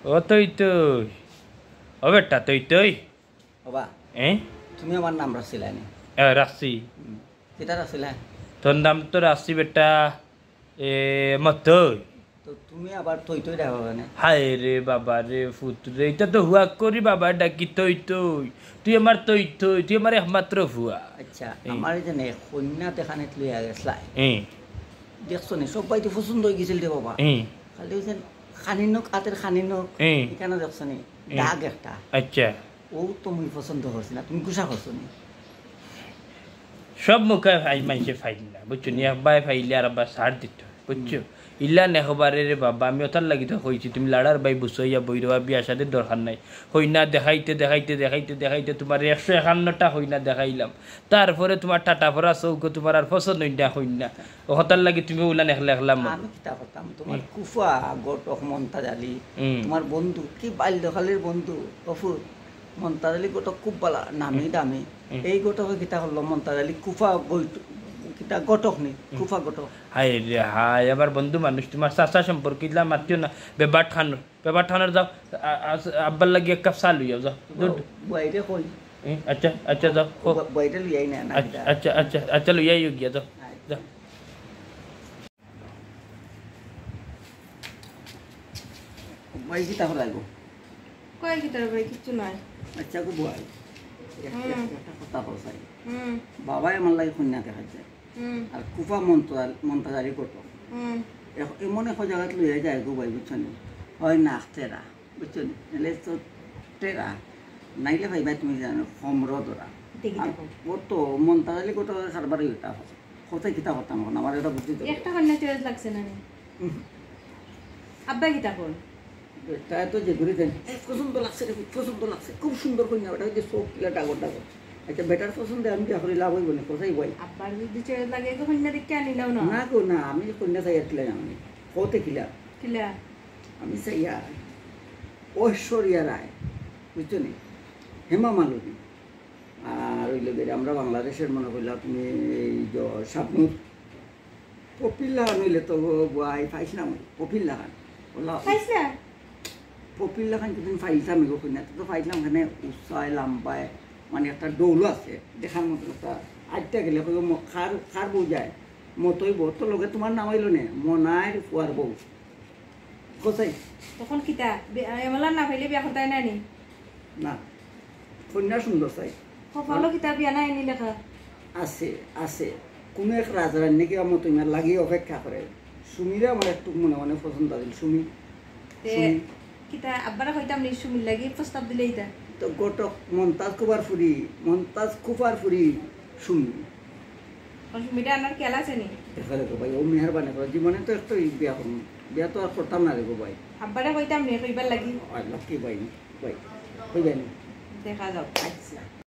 ও তুই তুই ও বেটা তুই তুই বাবা তুমি আমার নাম রাখছিলা নি রাখছি কেটা রাখছিলা তোর নাম তো রাখছি বেটা মতই তো তুমি আবার তৈ তৈ ডাকা কেন হায় রে বাবা রে ফুতুরে এটা তো হুয়া করি বাবা ডাকি তুই তুই তুই আমার তুই তুই তুই আমার একমাত্র ভুয়া আচ্ছা আমার যেন কন্যা দেখানে লইয়া গেছলাই হ্যাঁ দেখছো নি সবাই তো পছন্দ হয়ে গেছিল রে বাবা খালি হয়েছেন খানিনক হাতের খানিনক এখানে দেখছো নি দাগ একটা আচ্ছা ও তুমি পছন্দ করছি না তুমি গুছা করছো নি সব মুখে ভাই মানুষে ফাইল না বুঝছো নি একবার ফাইলে আর আবার সার দিত বুঝছো ইল্লা নেখবারে রে বাবা আমি ওটার লাগি তো কইছি তুমি লাড়ার বাই বুঝছো ইয়া বইরবা বিয়া সাথে দরকার নাই হইনা দেখাইতে দেখাইতে দেখাইতে দেখাইতে তোমার 151টা হইনা দেখাইলাম তারপরে তোমার টাটা ভরা চৌক তোমার আর পছন্দ হইনা হইনা ওটার লাগি তুমি ওলা নেখলা একলাম আমি কিতা করতাম তোমার কুফা গোটক মন্তাজালি তোমার বন্ধু কি বাল্যকালের বন্ধু অফুর মন্তাজালি গোটক খুব ভালো নামি দামি এই গোটকে কিতা করলো মন্তাজালি কুফা কিতা গোটক নি কুফা গোটক হাই রে হাই আমার বন্ধু মানুষ তোমার চাচা সম্পর্কে ইলা মাতিও না বেবার ঠানোর যাও আব্বার লাগি এক কাপ চা লইয়াও যাও বাইরে কই আচ্ছা আচ্ছা যাও বাইরে লইয়াই না আচ্ছা আচ্ছা আচ্ছা লইয়াই গিয়া যাও যাও বাই কিতা হলাইব কয় কিতার ভাই কিছু নাই আচ্ছা গো বই একটা কথা বলছাই বাবাই আমার লাগে কন্যা দেখা যায় আর কুফা মন্তাজারি করতো এমন এক জায়গাত লইয়া যায় গো ভাই বুঝছো নি হয় না তেরা বুঝছো নি এলে তো তেরা নাইলে ভাই ভাই তুমি জানো সমর ধরা ও তো মন্তাজারি করতে সারবারই ওটা কোথায় কিতা করতাম আমার এটা বুঝতে একটা কন্যা চয়েস লাগছে না আব্বা কিতা কোন তাই তো যে ঘুরে দেন পছন্দ লাগছে রে পছন্দ লাগছে খুব সুন্দর কন্যা ওটা যে চোখ কিলা ডাগর ডাগর আচ্ছা বেটার পছন্দে আমি বিয়া করে লাভ হইব না কোথায় বই আব্বার যদি চয়েস লাগে তো কন্যা দেখে আনিলাও না না গো না আমি কন্যা চাই কিলা আমি কোতে কিলা কিলা আমি চাইয়া ঐশ্বরিয়া রায় বুঝছো নি হেমা মালিনী আর ওই লোকের আমরা বাংলাদেশের মনে করলাম তুমি এই যে শাবনুর কপিল লাহান হইলে তো বই পাইছ না কপিল লাহান পাইছা কপিল লাহান কিন্তু ফাইলতাম এগো কন্যা তো ফাইলাম এখানে উচ্চায় লাম্বায় মানে একটা দৌড় আছে দেখার মতো একটা আটটা গেলে খার খার বউ যায় মতই বউ তো লোকে তোমার নাম হইল নে মনাই কুয়ার বউ কোথায় তখন কিতা এমলা না পাইলে বিয়া করতে নাই নি না কন্যা সুন্দর চাই ভালো কিতা বিয়া নাই নি লেখা আছে আছে কোনো এক রাজার নাকি আমার তোমার লাগিয়ে অপেক্ষা করে সুমিরা আমার একটু মনে মনে পছন্দ আছিল সুমি কিতা আব্বারা কইতাম নি সুমির লাগি প্রস্তাব দিলে ইতা তো গোটক মন্তাজ কুফার ফুরি সুমি সুমিটা আনার খেয়াল আছে নি দেখা রেখো ভাই ও মেহরবানি করো জীবনে তো একটু বিয়া করুন বিয়া তো আর করতাম না রেখো ভাই আব্বারা কইতাম নি কইবার লাগি লাকি ভাই ভাই কইবেন দেখা যাও আচ্ছা